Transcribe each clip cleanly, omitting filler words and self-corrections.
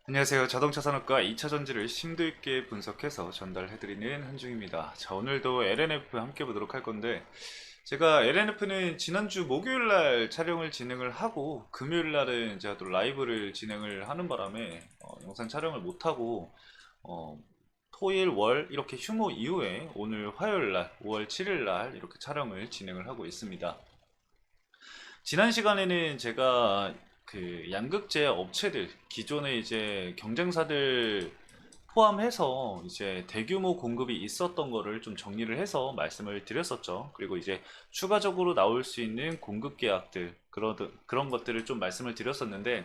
안녕하세요. 자동차 산업과 2차 전지를 심도 있게 분석해서 전달해드리는 한중입니다. 자, 오늘도 LNF 함께 보도록 할 건데, 제가 LNF는 지난주 목요일 날 촬영을 진행을 하고, 금요일 날은 제가 또 라이브를 진행을 하는 바람에, 영상 촬영을 못하고, 어, 토일, 월, 이렇게 휴무 이후에 오늘 화요일 날, 5월 7일 날 이렇게 촬영을 진행을 하고 있습니다. 지난 시간에는 제가 그 양극재 업체들, 기존의 이제 경쟁사들 포함해서 이제 대규모 공급이 있었던 거를 좀 정리를 해서 말씀을 드렸었죠. 그리고 이제 추가적으로 나올 수 있는 공급 계약들, 그런 것들을 좀 말씀을 드렸었는데,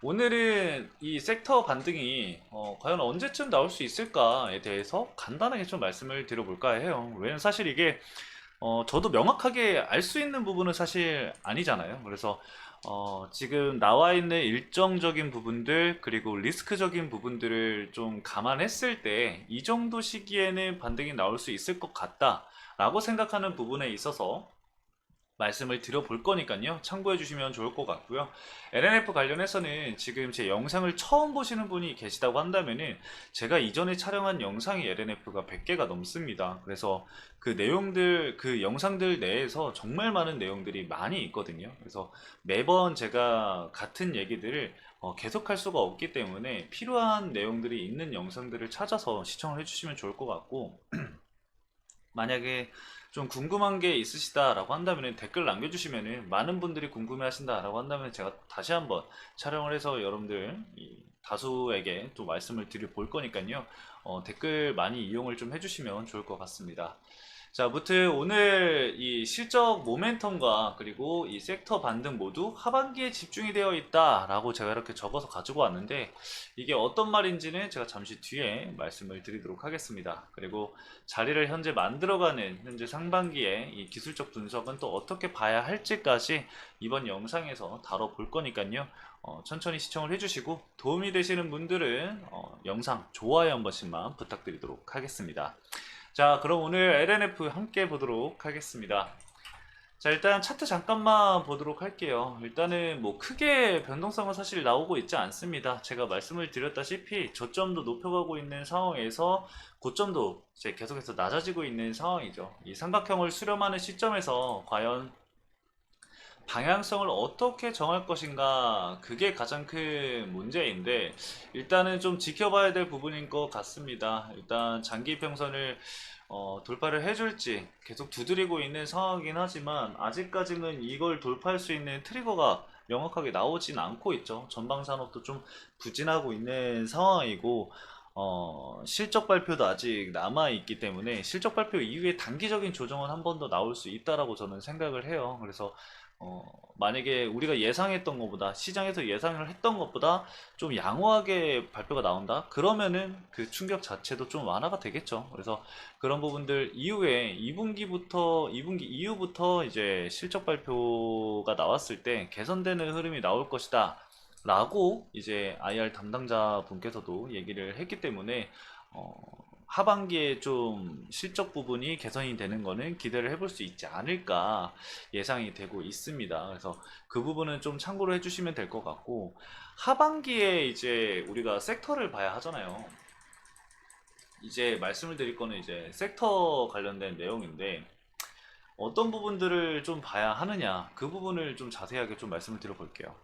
오늘은 이 섹터 반등이 과연 언제쯤 나올 수 있을까에 대해서 간단하게 좀 말씀을 드려볼까 해요. 왜냐면 사실 이게 저도 명확하게 알 수 있는 부분은 사실 아니잖아요. 그래서 지금 나와 있는 일정적인 부분들, 그리고 리스크적인 부분들을 좀 감안했을 때, 이 정도 시기에는 반등이 나올 수 있을 것 같다라고 생각하는 부분에 있어서 말씀을 드려볼 거니까요. 참고해 주시면 좋을 것 같고요. LNF 관련해서는 지금 제 영상을 처음 보시는 분이 계시다고 한다면은 제가 이전에 촬영한 영상이 LNF가 100개가 넘습니다. 그래서 그 내용들, 그 영상들 내에서 정말 많은 내용들이 많이 있거든요. 그래서 매번 제가 같은 얘기들을 계속할 수가 없기 때문에 필요한 내용들이 있는 영상들을 찾아서 시청을 해주시면 좋을 것 같고, 만약에 좀 궁금한 게 있으시다라고 한다면 댓글 남겨주시면은, 많은 분들이 궁금해 하신다라고 한다면 제가 다시 한번 촬영을 해서 여러분들 다수에게 또 말씀을 드려 볼 거니까요. 댓글 많이 이용을 좀 해주시면 좋을 것 같습니다. 자, 아무튼 오늘 이 실적 모멘텀과 그리고 이 섹터 반등 모두 하반기에 집중이 되어 있다라고 제가 이렇게 적어서 가지고 왔는데, 이게 어떤 말인지는 제가 잠시 뒤에 말씀을 드리도록 하겠습니다. 그리고 자리를 현재 만들어가는 현재 상반기에 이 기술적 분석은 또 어떻게 봐야 할지까지 이번 영상에서 다뤄볼 거니까요. 천천히 시청을 해주시고, 도움이 되시는 분들은 영상 좋아요 한 번씩만 부탁드리도록 하겠습니다. 자, 그럼 오늘 LNF 함께 보도록 하겠습니다. 자, 일단 차트 잠깐만 보도록 할게요. 일단은 뭐 크게 변동성은 사실 나오고 있지 않습니다. 제가 말씀을 드렸다시피 저점도 높여가고 있는 상황에서 고점도 이제 계속해서 낮아지고 있는 상황이죠. 이 삼각형을 수렴하는 시점에서 과연 방향성을 어떻게 정할 것인가, 그게 가장 큰 문제인데, 일단은 좀 지켜봐야 될 부분인 것 같습니다. 일단 장기 평선을 돌파를 해줄지 계속 두드리고 있는 상황이긴 하지만, 아직까지는 이걸 돌파할 수 있는 트리거가 명확하게 나오진 않고 있죠. 전방 산업도 좀 부진하고 있는 상황이고, 실적 발표도 아직 남아 있기 때문에 실적 발표 이후에 단기적인 조정은 한 번 더 나올 수 있다라고 저는 생각을 해요. 그래서 어, 만약에 우리가 예상했던 것보다, 시장에서 예상을 했던 것보다 좀 양호하게 발표가 나온다? 그러면은 그 충격 자체도 좀 완화가 되겠죠. 그래서 그런 부분들 이후에 2분기 이후부터 이제 실적 발표가 나왔을 때 개선되는 흐름이 나올 것이다 라고 이제 IR 담당자 분께서도 얘기를 했기 때문에 어, 하반기에 좀 실적 부분이 개선이 되는 거는 기대를 해볼 수 있지 않을까 예상이 되고 있습니다. 그래서 그 부분은 좀 참고로 해주시면 될 것 같고, 하반기에 이제 우리가 섹터를 봐야 하잖아요. 이제 말씀을 드릴 거는 이제 섹터 관련된 내용인데, 어떤 부분들을 좀 봐야 하느냐, 그 부분을 좀 자세하게 좀 말씀을 드려볼게요.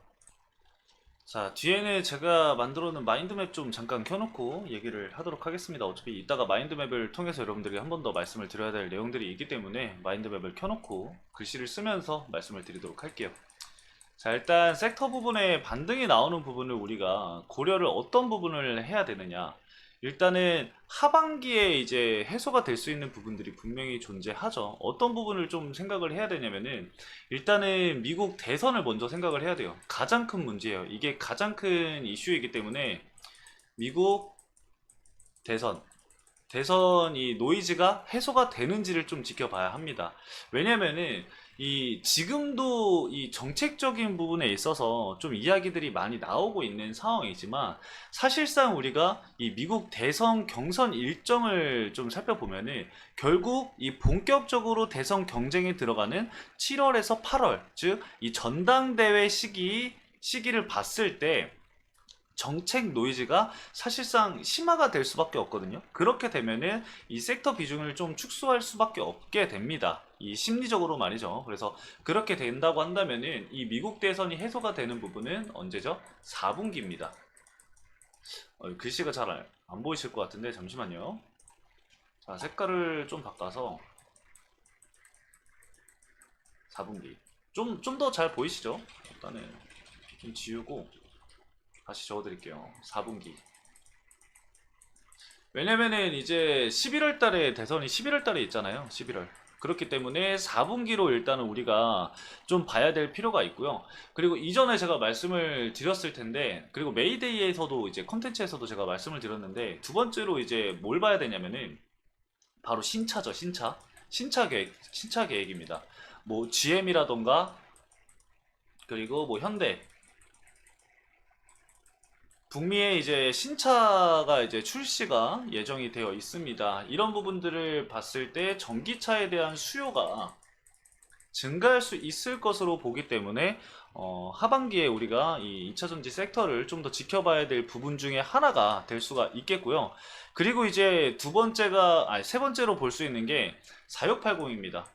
자, 뒤에는 제가 만들어 놓은 마인드맵 좀 잠깐 켜놓고 얘기를 하도록 하겠습니다. 어차피 이따가 마인드맵을 통해서 여러분들이 한 번 더 말씀을 드려야 될 내용들이 있기 때문에 마인드맵을 켜놓고 글씨를 쓰면서 말씀을 드리도록 할게요. 자, 일단 섹터 부분에 반등이 나오는 부분을 우리가 고려를 어떤 부분을 해야 되느냐. 일단은 하반기에 이제 해소가 될 수 있는 부분들이 분명히 존재하죠. 어떤 부분을 좀 생각을 해야 되냐면은, 일단은 미국 대선을 먼저 생각을 해야 돼요. 가장 큰 문제예요. 이게 가장 큰 이슈이기 때문에 미국 대선, 대선 노이즈가 해소가 되는지를 좀 지켜봐야 합니다. 왜냐면은 이 지금도 이 정책적인 부분에 있어서 좀 이야기들이 많이 나오고 있는 상황이지만, 사실상 우리가 이 미국 대선 경선 일정을 좀 살펴보면은 결국 이 본격적으로 대선 경쟁에 들어가는 7월에서 8월, 즉 이 전당대회 시기를 봤을 때 정책 노이즈가 사실상 심화가 될 수밖에 없거든요. 그렇게 되면은 이 섹터 비중을 좀 축소할 수밖에 없게 됩니다. 이 심리적으로 말이죠. 그래서 그렇게 된다고 한다면은 이 미국 대선이 해소가 되는 부분은 언제죠? 4분기입니다. 글씨가 잘 안 보이실 것 같은데 잠시만요. 자, 색깔을 좀 바꿔서 4분기. 좀 더 잘 보이시죠? 일단은 좀 지우고 다시 적어드릴게요. 4분기. 왜냐면은 이제 11월 달에 대선이 11월 달에 있잖아요. 11월. 그렇기 때문에 4분기로 일단은 우리가 좀 봐야 될 필요가 있고요. 그리고 이전에 제가 말씀을 드렸을 텐데, 그리고 메이데이에서도 이제 컨텐츠에서도 제가 말씀을 드렸는데, 두 번째로 이제 뭘 봐야 되냐면은, 바로 신차죠, 신차. 신차 계획입니다. 뭐 GM이라던가, 그리고 뭐 현대, 북미에 이제 신차가 이제 출시가 예정이 되어 있습니다. 이런 부분들을 봤을 때 전기차에 대한 수요가 증가할 수 있을 것으로 보기 때문에 하반기에 우리가 이 2차전지 섹터를 좀 더 지켜봐야 될 부분 중에 하나가 될 수가 있겠고요. 그리고 이제 세 번째로 볼 수 있는 게 4680입니다.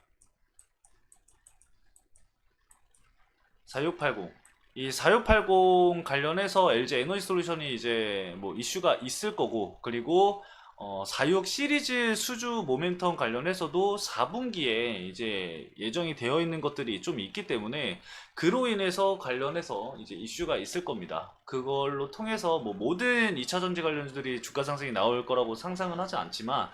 4680. 이 4680 관련해서 LG 에너지솔루션이 이제 뭐 이슈가 있을 거고, 그리고 46 시리즈 수주 모멘텀 관련해서도 4분기에 이제 예정이 되어 있는 것들이 좀 있기 때문에 그로 인해서 관련해서 이제 이슈가 있을 겁니다. 그걸로 통해서 뭐 모든 2차 전지 관련주들이 주가 상승이 나올 거라고 생각은 하지 않지만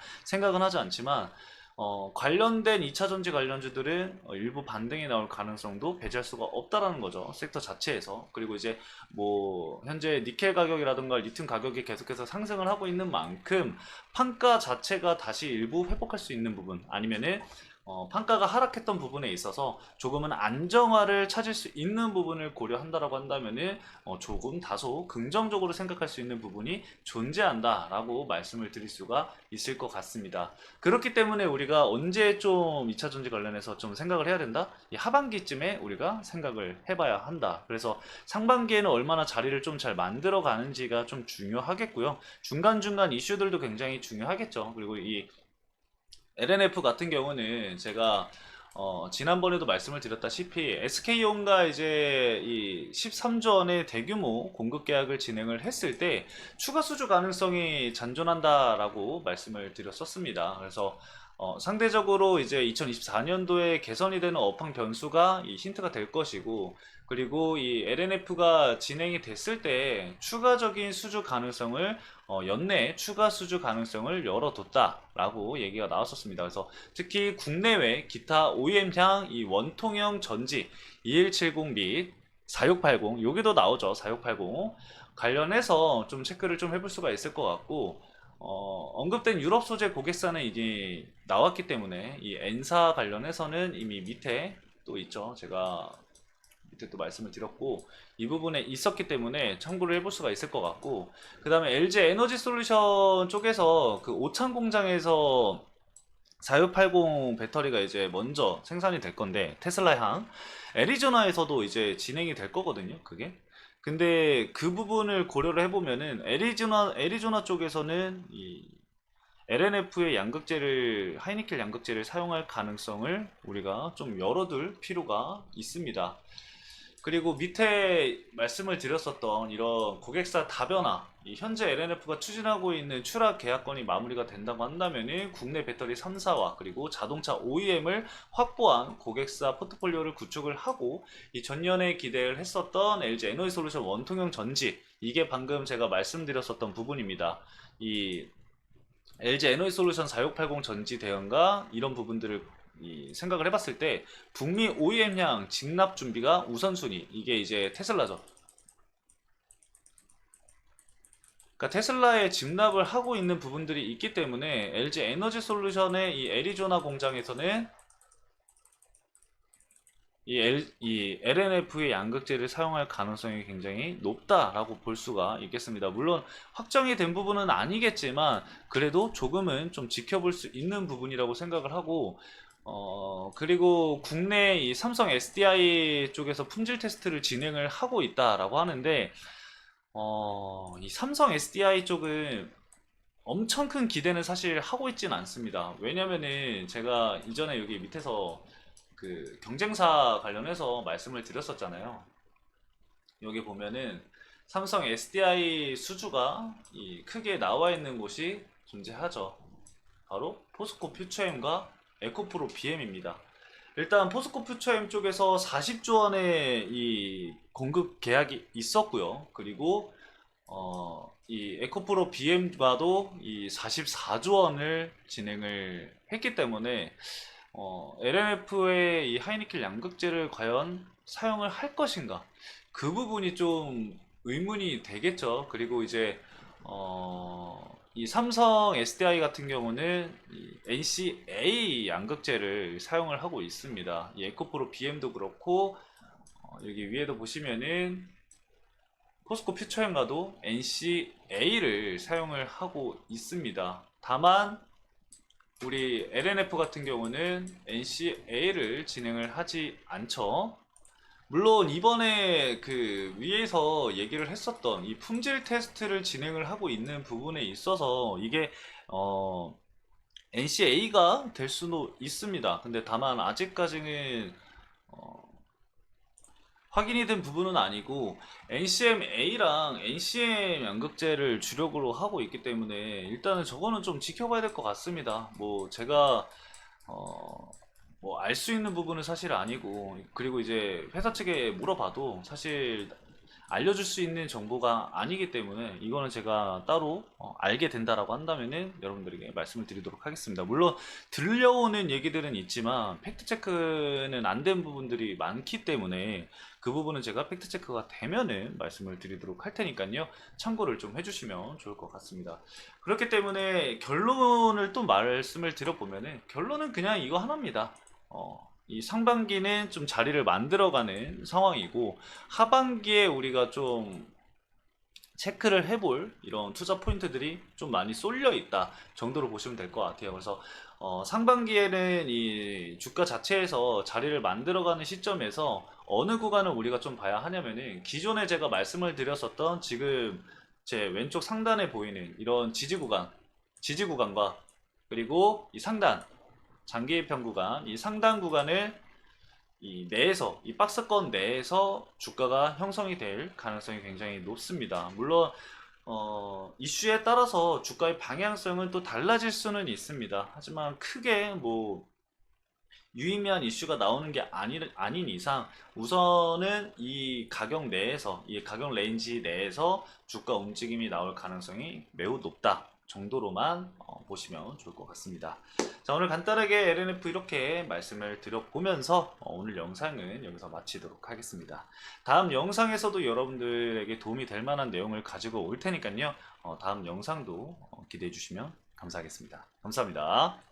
관련된 2차 전지 관련주들은 일부 반등이 나올 가능성도 배제할 수가 없다라는 거죠. 섹터 자체에서. 그리고 이제 뭐 현재 니켈 가격이라든가 리튬 가격이 계속해서 상승을 하고 있는 만큼 판가 자체가 다시 일부 회복할 수 있는 부분, 아니면은 판가가 하락했던 부분에 있어서 조금은 안정화를 찾을 수 있는 부분을 고려한다라고 한다면은 조금 다소 긍정적으로 생각할 수 있는 부분이 존재한다라고 말씀을 드릴 수가 있을 것 같습니다. 그렇기 때문에 우리가 언제 좀 2차 전지 관련해서 좀 생각을 해야 된다? 이 하반기쯤에 우리가 생각을 해봐야 한다. 그래서 상반기에는 얼마나 자리를 좀 잘 만들어 가는지가 좀 중요하겠고요. 중간중간 이슈들도 굉장히 중요하겠죠. 그리고 이 LNF 같은 경우는 제가 지난번에도 말씀을 드렸다시피 SK온과 이제 이 13조 원의 대규모 공급 계약을 진행을 했을 때 추가 수주 가능성이 잔존한다라고 말씀을 드렸었습니다. 그래서 상대적으로 이제 2024년도에 개선이 되는 업황 변수가 이 힌트가 될 것이고, 그리고 이 LNF가 진행이 됐을 때 추가적인 수주 가능성을 연내 추가 수주 가능성을 열어뒀다라고 얘기가 나왔었습니다. 그래서 특히 국내외 기타 OEM향 이 원통형 전지 2170 및 4680, 여기도 나오죠. 4680 관련해서 좀 체크를 좀 해볼 수가 있을 것 같고, 언급된 유럽 소재 고객사는 이제 나왔기 때문에 이 N사 관련해서는 이미 밑에 또 있죠. 제가 밑에 또 말씀을 드렸고, 이 부분에 있었기 때문에 참고를 해볼 수가 있을 것 같고, 그 다음에 LG 에너지 솔루션 쪽에서 그 오창 공장에서 4680 배터리가 이제 먼저 생산이 될 건데, 테슬라향 애리조나에서도 이제 진행이 될 거거든요, 그게. 근데 그 부분을 고려를 해보면은 애리조나 쪽에서는 이 LNF의 하이니켈 양극재를 사용할 가능성을 우리가 좀 열어둘 필요가 있습니다. 그리고 밑에 말씀을 드렸었던 이런 고객사 다변화, 이 현재 LNF가 추진하고 있는 추락 계약건이 마무리가 된다고 한다면은 국내 배터리 3사와 그리고 자동차 OEM을 확보한 고객사 포트폴리오를 구축을 하고, 이 전년에 기대를 했었던 LG 에너지솔루션 원통형 전지, 이게 방금 제가 말씀드렸었던 부분입니다. 이 LG 에너지솔루션 4680 전지 대응과 이런 부분들을 생각을 해봤을 때 북미 OEM향 직납 준비가 우선순위, 이게 이제 테슬라죠. 그러니까 테슬라에 직납을 하고 있는 부분들이 있기 때문에 LG 에너지 솔루션의 이 애리조나 공장에서는 이 LNF의 양극재를 사용할 가능성이 굉장히 높다라고 볼 수가 있겠습니다. 물론 확정이 된 부분은 아니겠지만 그래도 조금은 좀 지켜볼 수 있는 부분이라고 생각을 하고, 그리고 국내 이 삼성 SDI 쪽에서 품질 테스트를 진행을 하고 있다라고 하는데, 이 삼성 SDI 쪽은 엄청 큰 기대는 사실 하고 있진 않습니다. 왜냐면은 제가 이전에 여기 밑에서 그 경쟁사 관련해서 말씀을 드렸었잖아요. 여기 보면은 삼성 SDI 수주가 크게 나와 있는 곳이 존재하죠. 바로 포스코 퓨처엠과 에코프로 BM입니다. 일단 포스코 퓨처엠 쪽에서 40조 원의 이 공급 계약이 있었고요. 그리고 이 에코프로 BM과도 이 44조 원을 진행을 했기 때문에 LNF의 이 하이니켈 양극재를 과연 사용을 할 것인가? 그 부분이 좀 의문이 되겠죠. 그리고 이제 이 삼성 SDI 같은 경우는 이 NCA 양극재를 사용을 하고 있습니다. 이 에코프로 BM도 그렇고 여기 위에도 보시면은 포스코 퓨처엠과도 NCA를 사용을 하고 있습니다. 다만 우리 LNF 같은 경우는 NCA를 진행을 하지 않죠. 물론 이번에 그 위에서 얘기를 했었던 이 품질 테스트를 진행을 하고 있는 부분에 있어서 이게 NCA가 될 수도 있습니다. 근데 다만 아직까지는 확인이 된 부분은 아니고 NCMA랑 NCM 양극재를 주력으로 하고 있기 때문에 일단은 저거는 좀 지켜봐야 될 것 같습니다. 뭐 제가 뭐 알 수 있는 부분은 사실 아니고, 그리고 이제 회사 측에 물어봐도 사실 알려줄 수 있는 정보가 아니기 때문에 이거는 제가 따로 알게 된다라고 한다면은 여러분들에게 말씀을 드리도록 하겠습니다. 물론 들려오는 얘기들은 있지만 팩트 체크는 안 된 부분들이 많기 때문에 그 부분은 제가 팩트 체크가 되면은 말씀을 드리도록 할 테니까요. 참고를 좀 해주시면 좋을 것 같습니다. 그렇기 때문에 결론을 또 말씀을 드려보면은 결론은 그냥 이거 하나입니다. 이 상반기는 좀 자리를 만들어가는 상황이고 하반기에 우리가 좀 체크를 해볼 이런 투자 포인트들이 좀 많이 쏠려 있다 정도로 보시면 될 것 같아요. 그래서 상반기에는 이 주가 자체에서 자리를 만들어가는 시점에서 어느 구간을 우리가 좀 봐야 하냐면은 기존에 제가 말씀을 드렸었던 지금 제 왼쪽 상단에 보이는 이런 지지 구간과 그리고 이 상단 장기 입평 구간, 이 상단 구간을 이 내에서, 이 박스권 내에서 주가가 형성이 될 가능성이 굉장히 높습니다. 물론 이슈에 따라서 주가의 방향성은 또 달라질 수는 있습니다. 하지만 크게 뭐 유의미한 이슈가 나오는 게 아닌 이상 우선은 이 가격 내에서, 이 가격 레인지 내에서 주가 움직임이 나올 가능성이 매우 높다 정도로만 보시면 좋을 것 같습니다. 자, 오늘 간단하게 LNF 이렇게 말씀을 드려보면서 오늘 영상은 여기서 마치도록 하겠습니다. 다음 영상에서도 여러분들에게 도움이 될 만한 내용을 가지고 올 테니까요. 다음 영상도 기대해 주시면 감사하겠습니다. 감사합니다.